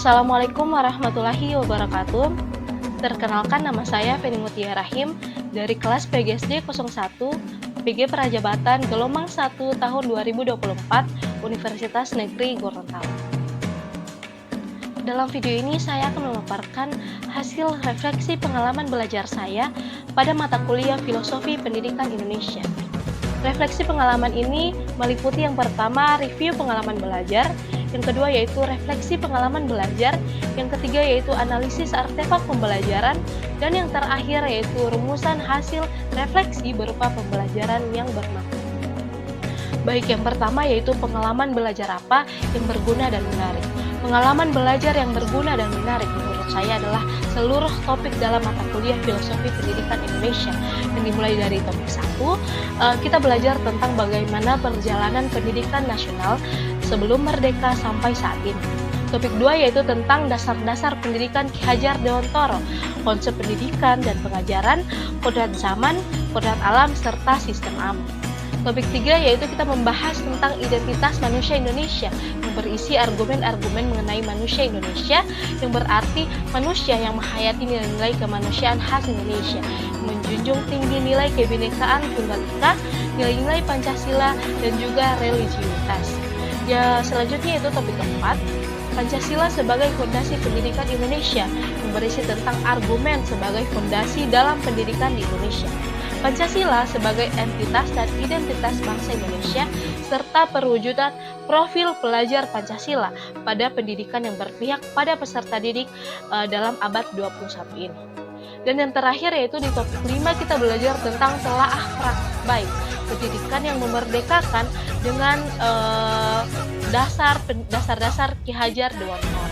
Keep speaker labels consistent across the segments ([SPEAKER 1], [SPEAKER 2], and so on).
[SPEAKER 1] Assalamualaikum warahmatullahi wabarakatuh. Perkenalkan, nama saya Feni Mutia Rahim dari kelas PGSD 01 PG Prajabatan Gelombang 1 tahun 2024 Universitas Negeri Gorontalo. Dalam video ini saya akan memaparkan hasil refleksi pengalaman belajar saya pada mata kuliah Filosofi Pendidikan Indonesia. Refleksi pengalaman ini meliputi yang pertama review pengalaman belajar, yang kedua yaitu refleksi pengalaman belajar, yang ketiga yaitu analisis artefak pembelajaran, dan yang terakhir yaitu rumusan hasil refleksi berupa pembelajaran yang bermakna. Baik, yang pertama yaitu pengalaman belajar apa yang berguna dan menarik. Pengalaman belajar yang berguna dan menarik menurut saya adalah seluruh topik dalam mata kuliah Filosofi Pendidikan Indonesia. Yang dimulai dari topik 1, kita belajar tentang bagaimana perjalanan pendidikan nasional sebelum merdeka sampai saat ini. Topik 2 yaitu tentang dasar-dasar pendidikan Ki Hajar Dewantara, konsep pendidikan dan pengajaran, kodrat zaman, kodrat alam, serta sistem aman. Topik 3 yaitu kita membahas tentang identitas manusia Indonesia yang berisi argumen-argumen mengenai manusia Indonesia, yang berarti manusia yang menghayati nilai-nilai kemanusiaan khas Indonesia, yang menjunjung tinggi nilai kebinekaan tunggal ika, nilai-nilai Pancasila, dan juga religiusitas. Ya, selanjutnya itu topik keempat, Pancasila sebagai fondasi pendidikan Indonesia, yang berisi tentang argumen sebagai fondasi dalam pendidikan di Indonesia. Pancasila sebagai entitas dan identitas bangsa Indonesia, serta perwujudan profil pelajar Pancasila pada pendidikan yang berpihak pada peserta didik dalam abad 21 ini. Dan yang terakhir yaitu di topik 5 kita belajar tentang telaah praktik baik pendidikan yang memerdekakan dengan dasar-dasar Ki Hajar Dewantara.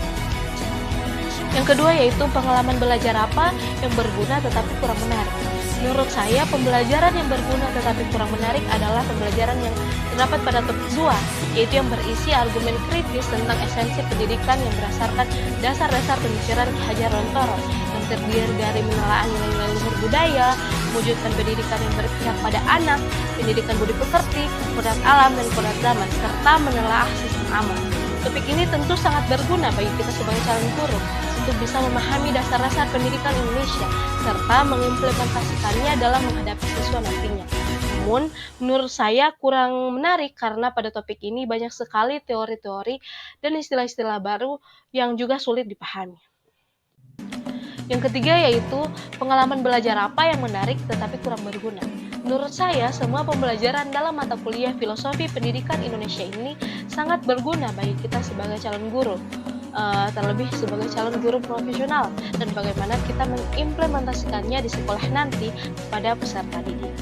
[SPEAKER 1] Yang kedua yaitu pengalaman belajar apa yang berguna tetapi kurang menarik. Menurut saya, pembelajaran yang berguna tetapi kurang menarik adalah pembelajaran yang terdapat pada topik 2, yaitu yang berisi argumen kritis tentang esensi pendidikan yang berdasarkan dasar-dasar pemikiran Ki Hajar Dewantara, yang terdiri dari menelaah nilai-nilai luhur budaya, mewujudkan pendidikan yang berpihak pada anak, pendidikan budi pekerti, kodrat alam, dan kodrat zaman, serta menelaah sistem aman. Topik ini tentu sangat berguna bagi kita sebagai calon guru untuk bisa memahami dasar-dasar pendidikan Indonesia serta mengimplementasikannya dalam menghadapi siswa nantinya. Namun, menurut saya kurang menarik karena pada topik ini banyak sekali teori-teori dan istilah-istilah baru yang juga sulit dipahami. Yang ketiga yaitu pengalaman belajar apa yang menarik tetapi kurang berguna. Menurut saya, semua pembelajaran dalam mata kuliah Filosofi Pendidikan Indonesia ini sangat berguna bagi kita sebagai calon guru, terlebih sebagai calon guru profesional, dan bagaimana kita mengimplementasikannya di sekolah nanti kepada peserta didik.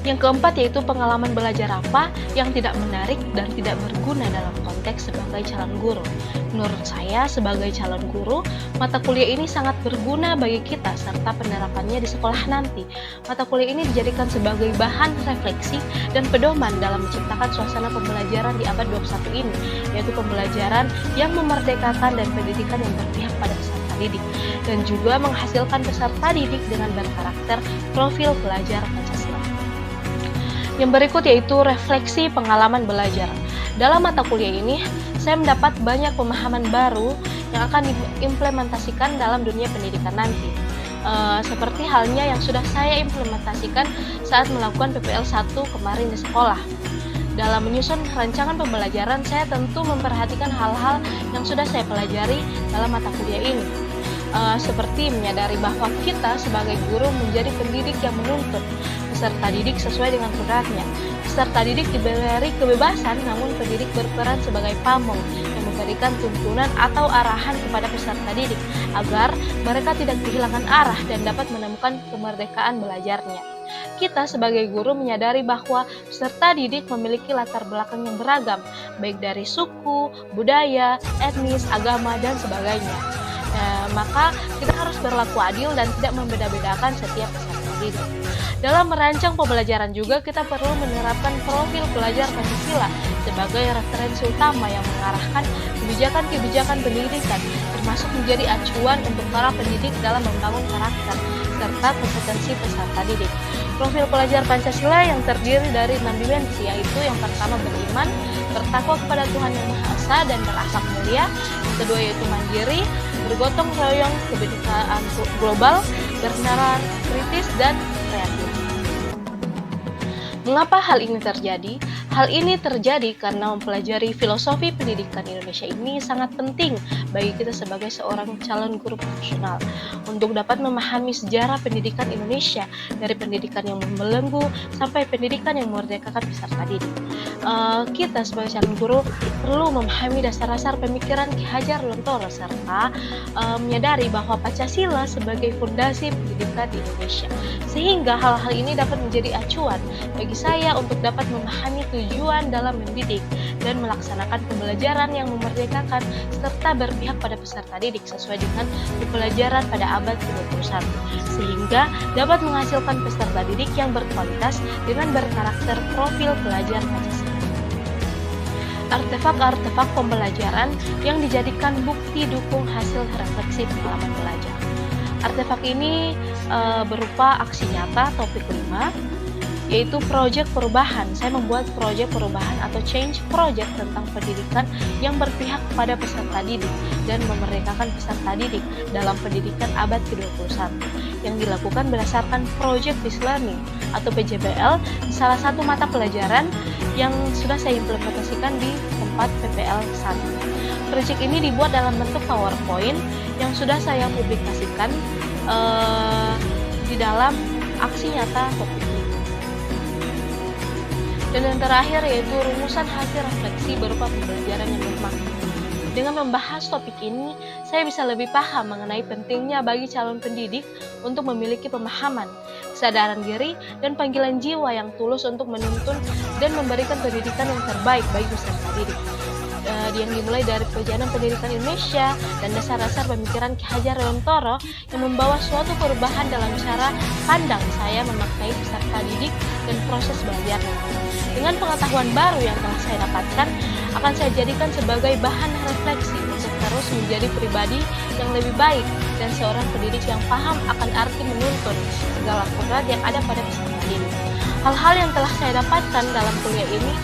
[SPEAKER 1] Yang keempat yaitu pengalaman belajar apa yang tidak menarik dan tidak berguna dalam konteks sebagai calon guru. Menurut saya, sebagai calon guru, mata kuliah ini sangat berguna bagi kita serta penerapannya di sekolah nanti. Mata kuliah ini dijadikan sebagai bahan refleksi dan pedoman dalam menciptakan suasana pembelajaran di abad 21 ini, yaitu pembelajaran yang memerdekakan dan pendidikan yang berpihak pada peserta didik, dan juga menghasilkan peserta didik dengan berkarakter profil pelajar Pancasila. Yang berikut yaitu refleksi pengalaman belajar. Dalam mata kuliah ini, saya mendapat banyak pemahaman baru yang akan diimplementasikan dalam dunia pendidikan nanti. Seperti halnya yang sudah saya implementasikan saat melakukan PPL 1 kemarin di sekolah. Dalam menyusun rancangan pembelajaran, saya tentu memperhatikan hal-hal yang sudah saya pelajari dalam mata kuliah ini. Seperti menyadari bahwa kita sebagai guru menjadi pendidik yang menuntut peserta didik sesuai dengan kodratnya. Peserta didik diberi kebebasan, namun pendidik berperan sebagai pamong yang memberikan tuntunan atau arahan kepada peserta didik agar mereka tidak kehilangan arah dan dapat menemukan kemerdekaan belajarnya. Kita sebagai guru menyadari bahwa peserta didik memiliki latar belakang yang beragam, baik dari suku, budaya, etnis, agama, dan sebagainya. Maka kita harus berlaku adil dan tidak membeda-bedakan setiap peserta didik. Dalam merancang pembelajaran juga kita perlu menerapkan profil pelajar Pancasila sebagai referensi utama yang mengarahkan kebijakan-kebijakan pendidikan, termasuk menjadi acuan untuk para pendidik dalam membangun karakter serta kompetensi peserta didik. Profil pelajar Pancasila yang terdiri dari 6 dimensi, yaitu yang pertama beriman, bertakwa kepada Tuhan Yang Maha Esa dan berakhlak mulia. Yang kedua yaitu mandiri, bergotong royong, kebinekaan global, bernalar kritis dan kreatif. Mengapa hal ini terjadi? Hal ini terjadi karena mempelajari filosofi pendidikan Indonesia ini sangat penting bagi kita sebagai seorang calon guru profesional untuk dapat memahami sejarah pendidikan Indonesia dari pendidikan yang membelenggu sampai pendidikan yang memerdekakan peserta didik. Kita sebagai calon guru perlu memahami dasar-dasar pemikiran Ki Hajar Dewantara serta menyadari bahwa Pancasila sebagai fondasi pendidikan di Indonesia, sehingga hal-hal ini dapat menjadi acuan bagi saya untuk dapat memahami tujuan dalam mendidik dan melaksanakan pembelajaran yang memerdekakan serta berpihak pada peserta didik sesuai dengan pembelajaran pada abad ke-21, sehingga dapat menghasilkan peserta didik yang berkualitas dengan berkarakter profil pelajar Pancasila. Artefak-artefak pembelajaran yang dijadikan bukti dukung hasil refleksi pengalaman belajar. Artefak ini berupa aksi nyata topik 5, yaitu proyek perubahan. Saya membuat proyek perubahan atau change project tentang pendidikan yang berpihak kepada peserta didik dan memerdekakan peserta didik dalam pendidikan abad ke-21 yang dilakukan berdasarkan Project Based Learning atau PJBL, salah satu mata pelajaran yang sudah saya implementasikan di tempat PPL 1. Proyek ini dibuat dalam bentuk PowerPoint yang sudah saya publikasikan di dalam aksi nyata topik. Dan yang terakhir yaitu rumusan hasil refleksi berupa pembelajaran yang bermakna. Dengan membahas topik ini, saya bisa lebih paham mengenai pentingnya bagi calon pendidik untuk memiliki pemahaman, kesadaran diri, dan panggilan jiwa yang tulus untuk menuntun dan memberikan pendidikan yang terbaik bagi peserta didik. Yang dimulai dari perjalanan pendidikan Indonesia dan dasar-dasar pemikiran Ki Hajar Dewantara yang membawa suatu perubahan dalam cara pandang saya memaknai peserta didik dan proses belajarnya. Dengan pengetahuan baru yang telah saya dapatkan, akan saya jadikan sebagai bahan refleksi untuk terus menjadi pribadi yang lebih baik dan seorang pendidik yang paham akan arti menuntun segala kodrat yang ada pada peserta didik. Hal-hal yang telah saya dapatkan dalam kuliah ini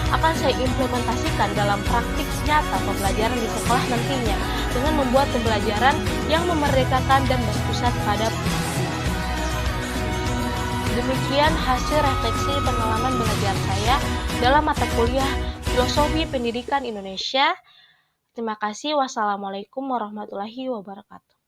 [SPEAKER 1] akan saya implementasikan dalam praktik nyata pembelajaran di sekolah nantinya dengan membuat pembelajaran yang memerdekakan dan berpusat pada demikian hasil refleksi pengalaman belajar saya dalam mata kuliah Filosofi Pendidikan Indonesia. Terima kasih. Wassalamualaikum warahmatullahi wabarakatuh.